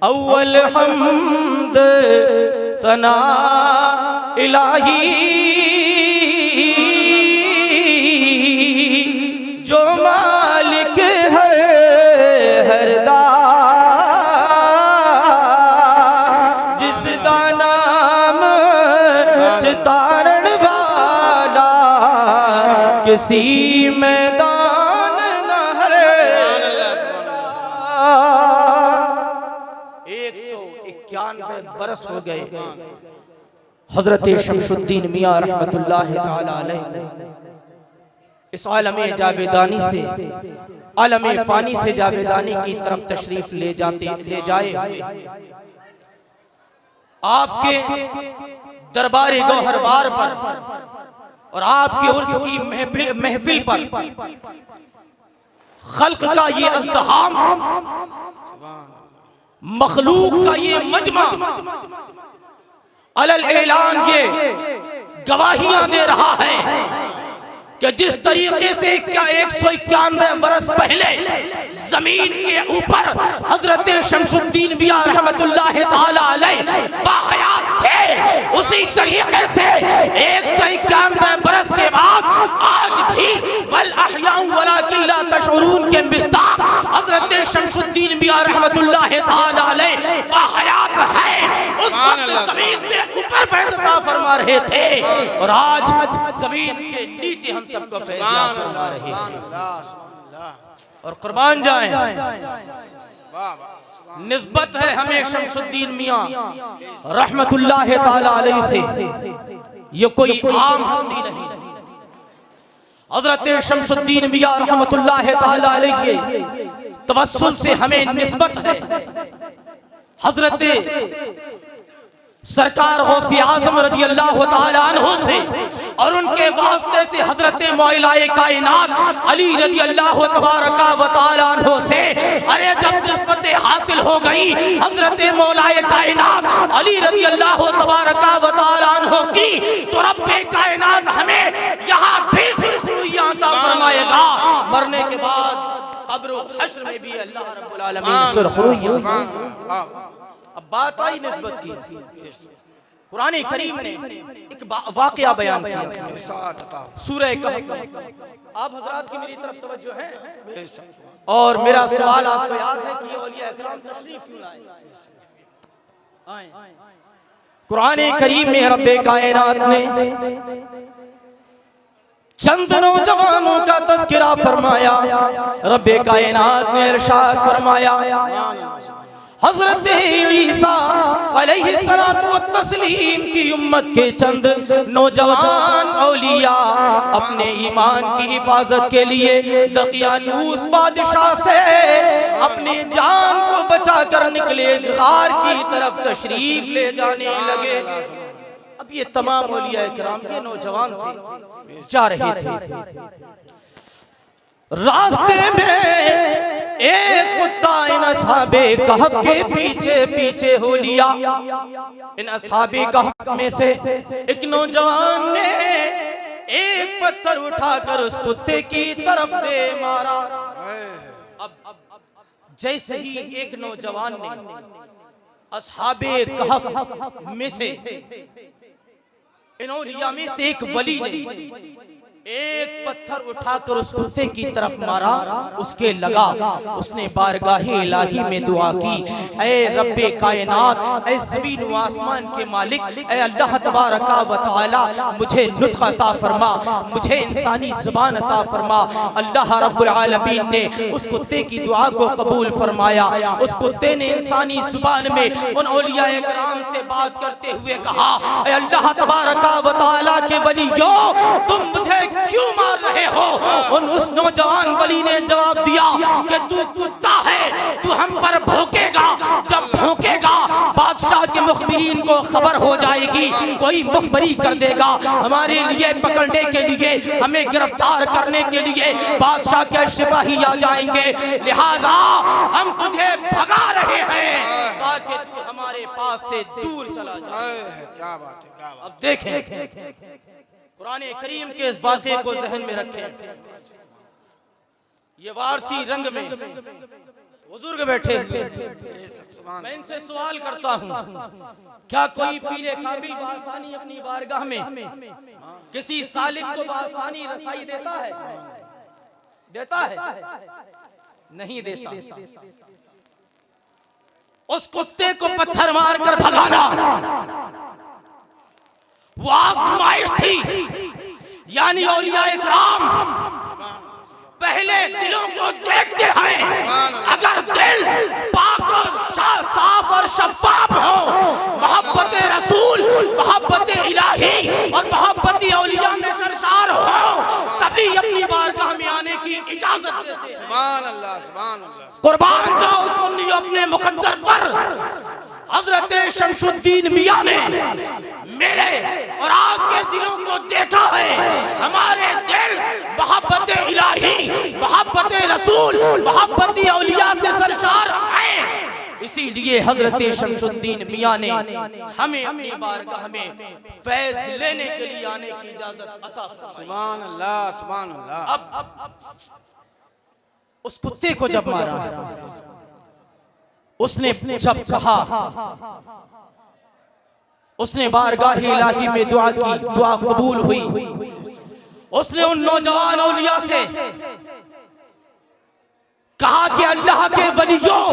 अव्वल हम्द सना इलाही जो मालिक है हरदा, जिसका नाम चितारण वाला किसी मैदान न हरे। 191 बरस हो गए हजरत शमशुद्दीन मियां रहमतुल्लाह तआला अलैह इस आलमे जावेदानी से आलमे फानी से जावेदानी की तरफ तशरीफ ले जाए आपके दरबार गौहरबार पर और आपके उर्स की महफिल पर खल्क का ये अज़्दहाम, मखलूक का ये मजमा अलल ऐलान ये गवाहियां दे रहा है कि जिस तरीके से 191 बरस पहले जमीन के ऊपर हजरत शमशुद्दीन मियां रहमतुल्लाह तआला अलैह बाहयात थे, उसी तरीके से 191 बरस के बाद आज भी बल अहयाउ वलाकिन ला तशउरून के मिस्दाक हजरत शमशुद्दीन मियां रहमतुल्लाह तआला अलैह बाहयात है। उस वक्त जमीन से ऊपर फैसला फरमा रहे थे और आज जमीन के नीचे हम सबको फैसला फरमा रहे हैं। और कुर्बान जाएं, निस्बत है हमें शमशुद्दीन मियां रहमतुल्लाह तआला अलैह से, ये कोई आम हस्ती नहीं। हजरत शमशुद्दीन मियां रहमतुल्लाह तआला अलैह के तवस्सुल से हमें निस्बत है हजरत सरकार गौसे आज़म रज़ी अल्लाह तआला अन्हु से, और उनके वास्ते से हजरत मौलाए कायनात अली रज़ी अल्लाह तबारका व तआला अन्हु से। अरे जब निस्बत हासिल हो गई हजरत मौलाए कायनात अली रज़ी अल्लाह तबारका व तआला अन्हु की, तो रब्बे कायनात हमें यहाँ भी सुरखरुइयां अता फरमाएगा, मरने के बाद कब्र हश्र में भी अल्लाह रब्बुल आलमीन सुरखरुइयां। अब बात आई निस्बत की, कुरान करीम ने एक वाकया बयान किया सूरह कहफ। आप हजरात की मेरी तरफ तवज्जो है और मेरा सवाल आपको याद है कि ये औलिया इकराम तशरीफ क्यों लाए? कुरान करीम में रब्बे कायनात ने चंद नौजवानों का तज़किरा फरमाया। रब्बे कायनात ने इरशाद फरमाया, हजरत ईसा अलैहिस्सलातु वत्तस्लीम की उम्मत के चंद नौजवान औलिया अपने ईमान की हिफाजत के लिए दकियानूस बादशाह से अपने जान को बचा कर निकले गार की तरफ तशरीफ ले जाने लगे। अब ये तमाम औलिया इकराम के नौजवान थे, जा रहे थे। रास्ते में एक कुत्ता इन असहाबे कहफ के पीछे पीछे हो लिया। इन असहाबे कहफ में से एक नौजवान ने एक पत्थर उठाकर उस कुत्ते की तरफ दे मारा। अब जैसे ही एक नौजवान ने असहाबे कहफ में से इन औलिया में से एक वली ने एक पत्थर उठाकर उस कुत्ते की तरफ मारा, उसके लगा। उसने बारगाहे इलाही में दुआ की, ऐ रब्बे कायनात, ऐ ज़मीन व आसमान के मालिक, ऐ अल्लाह तबारका व तआला, मुझे नुत्क़ अता फरमा, मुझे इंसानी ज़ुबान अता फरमा। अल्लाह रब्बुल आलमीन ने उस कुत्ते की दुआ को कबूल फरमाया। उस कुत्ते ने इंसानी ज़ुबान में उन औलिया इकराम से बात करते हुए कहा, ऐ अल्लाह तबारका व तआला के वलियो, तुम मुझे क्यों मार रहे हो? उस नौजवान वली ने जवाब दिया कि तू कुत्ता है, तू हम पर भौंकेगा। जब भौंकेगा बादशाह के मुखबिरीन को खबर हो जाएगी, कोई मुखबरी कर देगा हमारे लिए, पकड़ने के लिए, हमें गिरफ्तार करने के लिए बादशाह के सिपाही आ जाएंगे। लिहाजा हम तुझे भगा रहे हैं ताकि तू हमारे पास से दूर चला जाए। क्या बात है, क्या बात। अब देखें कुरान करीम के इस वाक़े को ज़हन में रखें। ये वारसी रंग में बुजुर्ग बैठे हुए, मैं इनसे सवाल करता हूँ, क्या कोई पीरे काबिल बासानी अपनी बारगाह में किसी सालिक को बासानी रसाई देता है? देता है? नहीं देता। उस कुत्ते को पत्थर मारकर भगाना वो आजमाइश थी। यानी औलिया इकराम पहले दिलों को देखते हैं, अगर दिल पाक साफ और शफाफ हो, मोहब्बत रसूल, मोहब्बत इलाही और मोहब्बत औलिया में सरसार हो, तभी अपनी बारगाह में आने की इजाजत देते हैं। सुभान अल्लाह, सुभान अल्लाह। कुर्बान जाओ सुन्नी अपने मुकद्दर पर। हजरत शमसुद्दीन मियां ने मेरे और आपके दिलों को देखा है। हमारे दिल मोहब्बत इलाही, मोहब्बत रसूल, मोहब्बत औलिया से सरशार हैं। इसीलिए हजरत शमसुद्दीन मियां ने हमें अपनी बारगाह में फैज लेने के लिए आने की इजाजत अता फरमाई। सुभान अल्लाह, सुभान अल्लाह। अब उस कुत्ते को जब मारा, उसने जब कहा, उसने बारगाह इलाही में दुआ की, दुआ कबूल हुई। उसने उन नौजवान औलिया से कहा कि अल्लाह के वलियों,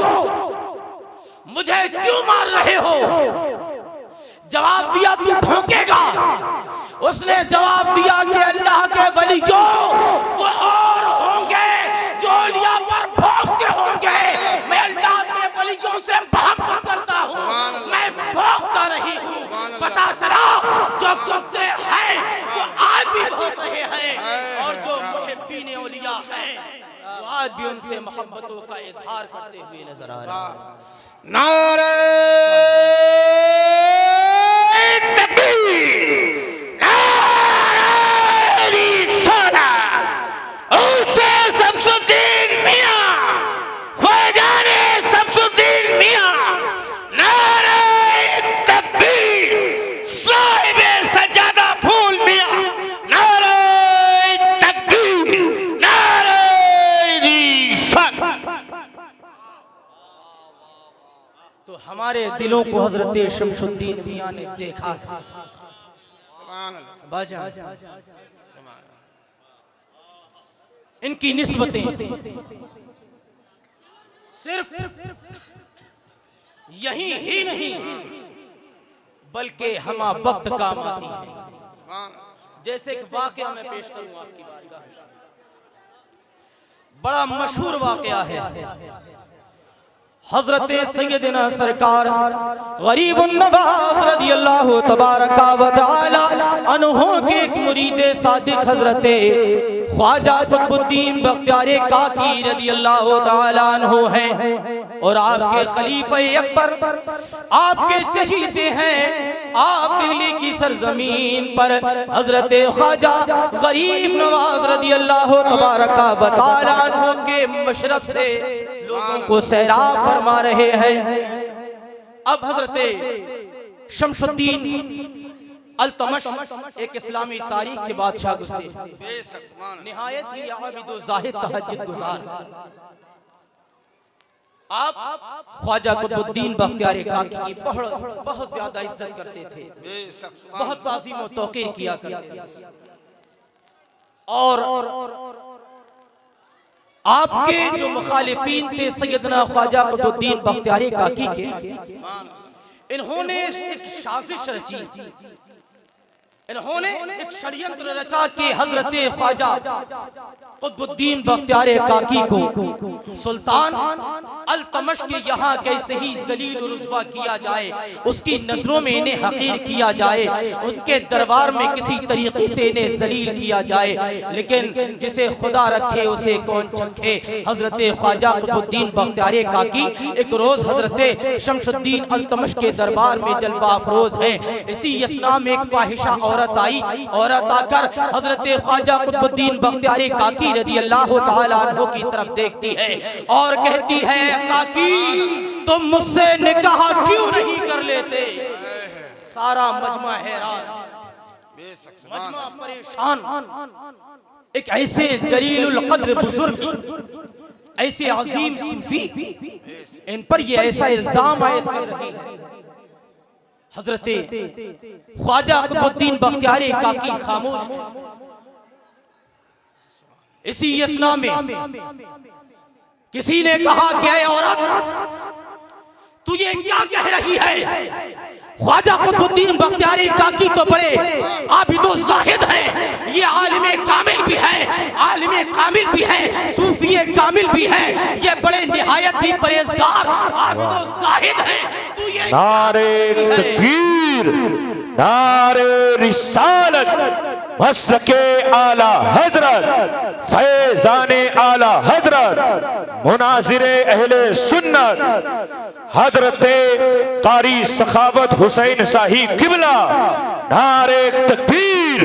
मुझे क्यों मार रहे हो? जवाब दिया, तू भौंकेगा। उसने जवाब दिया कि अल्लाह के वलियों वो और होंगे जो औलिया पर भौंकते होंगे। मैं अल्लाह के वलियों से मोहब्बत करता हूँ, मैं भौंकता नहीं हूँ। पता चला जो कुत्ते हैं वो आज भी भौंक रहे हैं, और जो मुहिब्बीन औलिया हैं वो आज भी उनसे मोहब्बतों का इजहार करते हुए नजर आ रहे हैं। नारे तकबीर, नारे रिसालत। उसे शमसुद्दीन मियां, फैजाने शमसुद्दीन मियां, नारे तकबीर। साहिबे सज्जादा फूल मियां, नारे तकबीर, नारे रिसालत। तो हमारे दिलों को हजरत शमसुद्दीन मियां ने देखा। बाजा इनकी निस्बतें सिर्फ यही ही नहीं बल्कि हम वक्त काम आती है। जैसे एक वाकया मैं पेश करूं आपकी बारगाह में, बड़ा मशहूर वाकया है। हजरत सैयदना सरकार गरीबुन नवाज रदियल्लाहु तबारका व तआला अन्हु के एक मुरीद सादिक हजरत ख्वाजा कुतुबुद्दीन बख्तियार काकी रदियल्लाहु तआला अन्हु हैं, और आपके खलीफे अकबर, आपके चहीते हैं। आप दिल्ली की सरजमीन पर हजरत ख्वाजा गरीब नवाज रदियल्लाहु तबारका व तआला अन्हु के मशरब से लोगों को सैराब फरमा रहे हैं। अब हजरत शमसुद्दीन अल्तमश एक इस्लामी तारीख के बादशाह गुजरे, निहायत ही आबिद व ज़ाहिद तहज्जुद गुजार। आप ख्वाजा कुतुबुद्दीन बख्तियार काकी की बहुत ज्यादा इज्जत करते थे, बहुत ताज़ीम व तौक़ीर किया करते थे। और आपके जो मुखालिफीन थे सैयदना ख्वाजा कुतुबुद्दीन बख्तियार काकी के, इन्होंने एक साजिश रची, इन्होंने एक षड्यंत्र रचा कि हजरत ख्वाजा कुतुबुद्दीन बख्तियार काकी को सुल्तान अल्तमश के यहाँ कैसे ही जलील और रुस्वा किया जाए, उसकी नजरों में इन्हें हकीर किया जाए, उनके दरबार में किसी तरीके से इन्हें जलील किया जाए। लेकिन जिसे खुदा रखे उसे कौन चखे। हजरत ख्वाजा कुतुबुद्दीन बख्तियार काकी एक रोज हजरत शमसुद्दीन अल्तमश के दरबार में जलवा अफरोज है। इसी यसना में एक फाहिशा औरत आई। औरत आकर हजरत ख्वाजा कुतुबुद्दीन बख्तियार काकी रदियल्लाहु तआला अन्हु की तरफ देखती है और कहती है, काकी तुम मुझसे निकाह क्यों नहीं कर लेते? सारा मजमा हैरान, मजमा परेशान। एक ऐसे जलीलुल कद्र बुजुर्ग ऐसे अजीम सूफी, इन पर ये ऐसा इल्जाम आयद कर रहे हैं। हजरते ख्वाजा कुतुबुद्दीन बख्तियारी काकी खामोश हैं। इसी यसना में किसी ने कहा कि ऐ औरत, तू ये क्या कह रही है? ख्वाजा कुतुबुद्दीन बख्तियारी काकी तो बड़े आबिदो ज़ाहिद हैं, ये आलिमे कामिल भी है, आलिमे कामिल भी है, सूफिये कामिल भी है, ये बड़े निहायत ही परहेजगार आबिदो ज़ाहिद हैं। तू ये नारे तकबीर, नारे रिसालत, मसलके आला हजरत, फैज़ाने आला हजरत, मुनाजिरे अहले सुन्नत हजरते कारी सखावत हुसैन साहिब किबला, नारे तकबीर,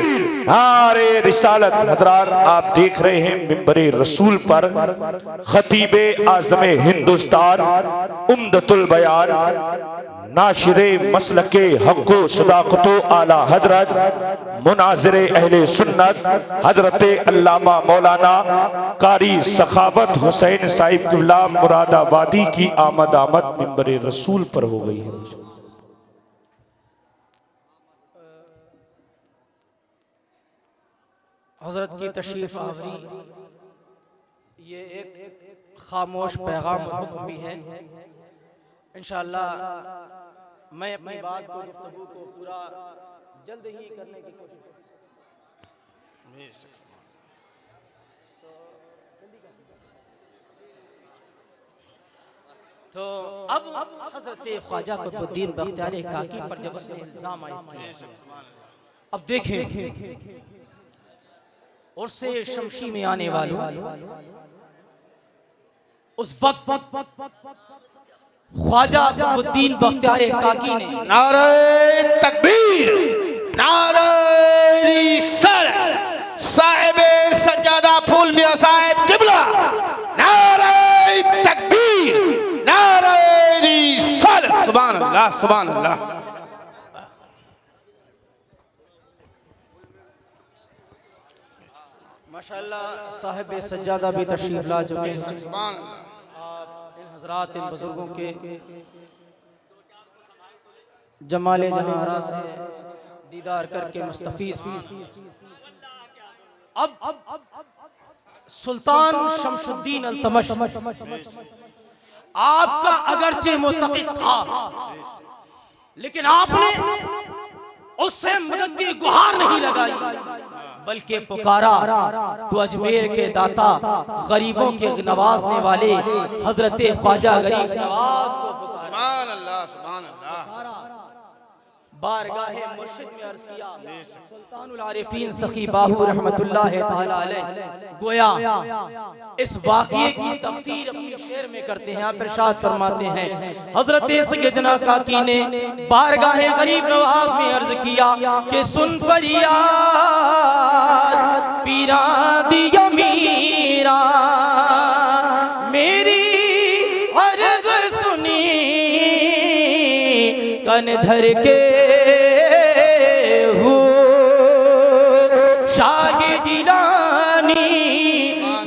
नारे रिसालत। हजरात, आप देख रहे हैं मिंबरे रसूल पर खतीबे आज़मे हिंदुस्तान उम्दतुल बयान, नाशिरे मसलके हक़्क़ो सदाक़तो आला हजरत, मुनाज़िरे अहले सुन्नत हजरते अल्लामा मौलाना कारी सखावत हुसैन साहिब किबला मुरादाबादी की आमद मिंबरे रसूल पर हो गई है। हजरत की तशरीफ आवरी ये एक खामोश पैगाम और हुक्म भी है। इंशाअल्लाह मैं अपनी बात को, गुफ्तगू को पूरा जल्द ही करने की कोशिश तो अब हजरत ख्वाजा कुतुबुद्दीन बख्तियारी काकी पर जब उसने इल्जाम आयद किया, अब देखें और से शमशी में आने वालों, उस वक्त ख्वाजा कुतुबुद्दीन बख्तियारी काकी ने नारे तकबीर, नारे रिसालत, साहिबे सज्जादा फूल मियां साहिब किबला, नारे तकबीर, नारे रिसालत। सुभान अल्लाह, सुभान अल्लाह। माशाअल्लाह साहिब सज्जादा भी तशरीफ ला चुके हैं। आप इन हजरात, इन बुजुर्गों के जमाले जहां से दीदार करके मुस्तफीद। अब सुल्तान शमशुद्दीन अल्तमश आपका अगरचे मुतक़िद था, लेकिन आपने उससे मदद की गुहार नहीं लगाई, बल्कि पुकारा तो अजमेर के दाता, गरीबों के नवाजने वाले हजरत ख्वाजा गरीब नवाज को पुकारा। सुभान अल्लाह, सुभान अल्लाह। बारगाहे मुर्शिद में अर्ज किया। सुल्तानुल आरिफीन सखी बाहू रहमतुल्लाह ताला अलैह गोया इस वाक़ये की तफसीर अपने शेर में करते हैं। आप इरशाद फरमाते हैं, हजरत सैयदना काकी ने बारगाहे गरीब नवाज में अर्ज किया कि सुन फरियाद पीरा दिया मीरा, मेरी अर्ज सुनी कन धर के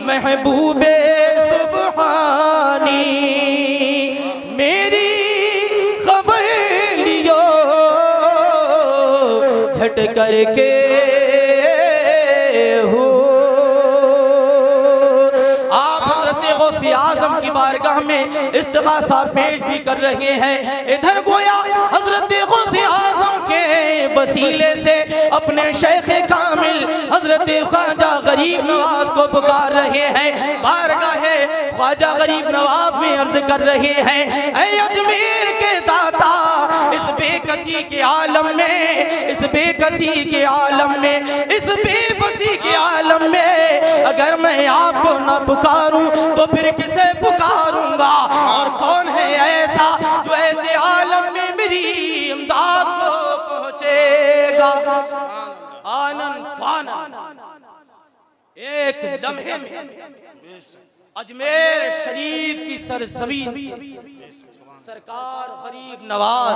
महबूबे सुबहानी, मेरी खबर लियो झट करके हो। आप हज़रत गौसे आज़म की बारगाह में इस्तिग़ासा पेश भी कर रहे हैं। इधर गोया हज़रत गौसे आज़म के वसीले से अपने शेख कामिल हजरत ख्वाजा गरीब नवाज को पुकार रहे हैं। बारगाहे ख्वाजा गरीब नवाज में अर्ज कर रहे हैं, ऐ अजमेर के दाता, इस बेकसी के आलम में, इस बेकसी के आलम में, इस बेबसी के आलम में अगर मैं आपको न पुकारूं तो फिर किसे पुकारूंगा? और कौन है ऐसा जो ऐसे आलम में मेरी इमदाद को पहुंचेगा? आनन फानन एक लम्हे में अजमेर शरीफ की सरजमीन से सरकार गरीब नवाज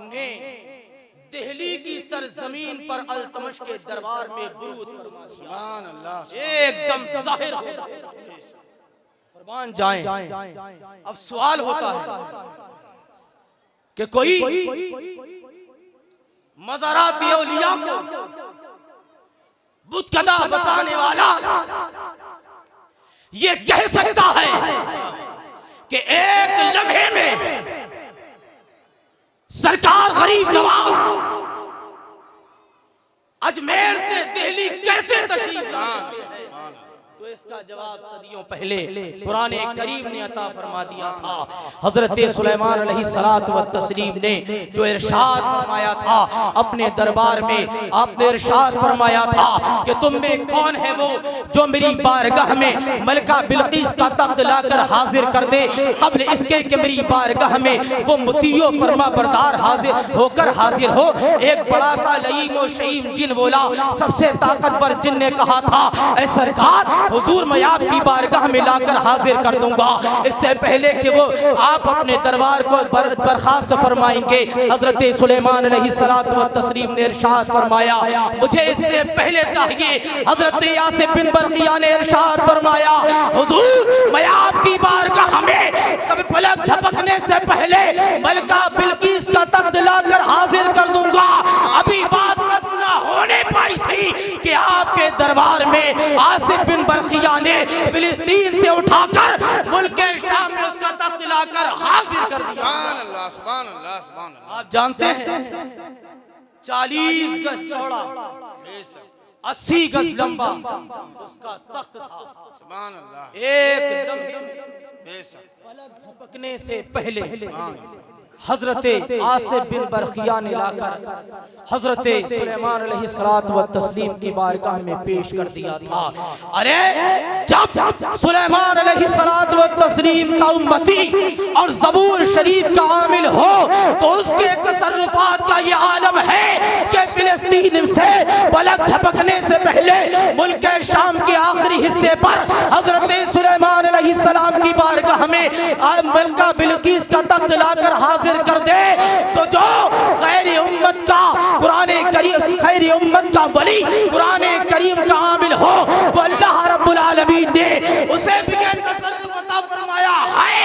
ने दिल्ली की सरजमीन पर अल्तमश के दरबार में बुरूद फरमा दिया। एकदम जाहिर हो कुर्बान जाएं। अब सवाल होता है कि कोई मज़ारात औलिया को बुतकदा बताने वाला ये कह सकता है कि एक लम्हे में सरकार गरीब नवाज अजमेर से दिल्ली कैसे तशरीफ लाए? तो इसका जवाब सदियों पहले कुरान करीम ने अता फरमा दिया था। हजरत सुलेमान अलैहिस्सलातु व तस्लीम ने जो इरशाद फरमाया था अपने दरबार में, आपने इरशाद फरमाया था कि तुम में कौन है वो जो मेरी बारगाह में मलका बिल्किस का तख्त लाकर हाजिर कर दे, कब्ल इसके कि मेरी बारगाह में वो मुतियो फरमा बरदार हाजिर होकर हाजिर हो। एक बड़ा सा लईम व शहीम जिन बोला, सबसे ताकतवर जिन ने कहा था, ऐ सरकार हुजूर मैं आपकी बारगाह में लाकर हाजिर कर दूंगा, इससे पहले कि वो आप अपने दरबार को बर्खास्त फरमाएंगे। हजरत सुलेमान अलैहिस्सलातु व तस्लीम ने इरशाद फरमाया, मुझे इससे पहले चाहिए। हजरत यासिर बिन बरकिया ने इरशाद फरमाया, हुजूर मैं आपकी बारगाह में कभी पलक झपकने से पहले मलका बिल्किस का तख्त लाकर हाजिर कर दूंगा। अभी बात खत्म ना होने पाई थी कि आपके दरबार में आसिफ बिन बरकिया ने फिलिस्तीन से उठाकर मुल्क शाम में उसका तख्त लाकर हाजिर कर दिया। सुभान अल्लाह, सुभान अल्लाह, सुभान अल्लाह। आप जानते हैं 40 गज चौड़ा, 80 गज लंबा उसका तख्त था। सुभान अल्लाह। एकदम बेशक पलक झपकने से पहले हजरत आसिफ बिन बरकिया ने लाकर हजरत सुलेमान अलैहिस्सलातु व तस्लीम की बारगाह में पेश कर दिया था। अरे जब सुलेमान अलैहिस्सलातु व तस्लीम का उम्मती और ज़बूर शरीफ का आमिल हो तो उसके तसर्रुफात का ये आलम है कि फिलिस्तीन से पलक झपकने से पहले मुल्क शाम के आखिरी हिस्से पर हजरत सुलेमान अलैहिस्सलाम की बारगाह में मलका बिल्किस का तख्त लाकर हाजिर कर दे, तो जो खैर उम्मत का कुरान करीम, खैर उम्मत का वली कुरान करीम का आमिल हो तो अल्लाह रब्बुल आलमीन ने उसे भी तसर्रुफ अता फरमाया है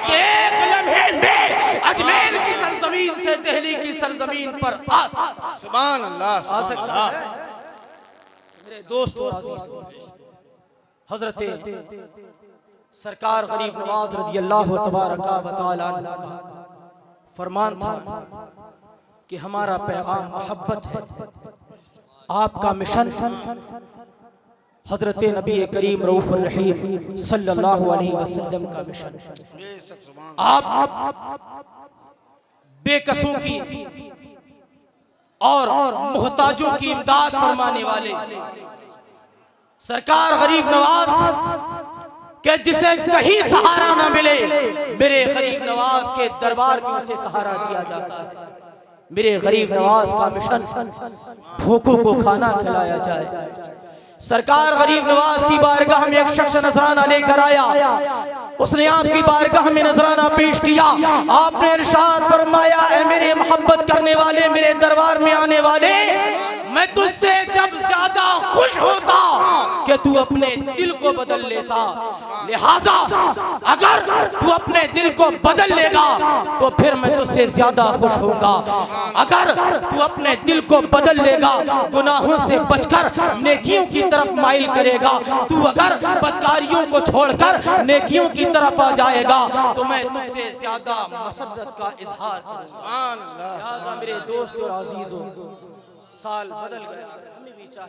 कि एक लम्हे में अजमेर की सरजमीन से दिल्ली की सरजमीन पर आ सकता। सुभान अल्लाह, आ सकता है। मेरे दोस्तों, हजरत सरकार गरीब नवाज रज़ी अल्लाह तबारक व तआला अन्हु का फरमान था कि हमारा पैगाम मोहब्बत है, आपका मिशन हजरत नबी करीम रऊफ़ुर रहीम सल्लल्लाहु अलैहि वसल्लम का मिशन। आप बेकसों की और मोहताजों की इमदाद फरमाने वाले सरकार गरीब नवाज कि जिसे कहीं सहारा ना मिले, मेरे गरीब नवाज के दरबार में उसे सहारा दिया जाता है। मेरे गरीब नवाज का मिशन भूखों को खाना खिलाया जाए। सरकार गरीब नवाज की बारगाह में एक शख्स नजराना लेकर आया, उसने आपकी बारगाह में नजराना पेश किया। आपने इरशाद फरमाया, ऐ मेरे मोहब्बत करने वाले, मेरे दरबार में आने वाले, मैं तुझसे जब ज्यादा खुश होता कि तू अपने दिल को बदल लेता, लिहाजा अगर तू अपने दिल को बदल लेगा तो फिर मैं तुझसे ज्यादा खुश होऊंगा। अगर तू अपने दिल को बदल लेगा, गुनाहों से बचकर नेकियों की तरफ माइल करेगा, तू अगर बदकारियों को छोड़कर नेकियों की तरफ आ जाएगा तो मैं तुझसे ज्यादा मसरत का इजहार करूंगा। मेरे दोस्त और अजीजों, साल बदल गया, हमें भी चाहिए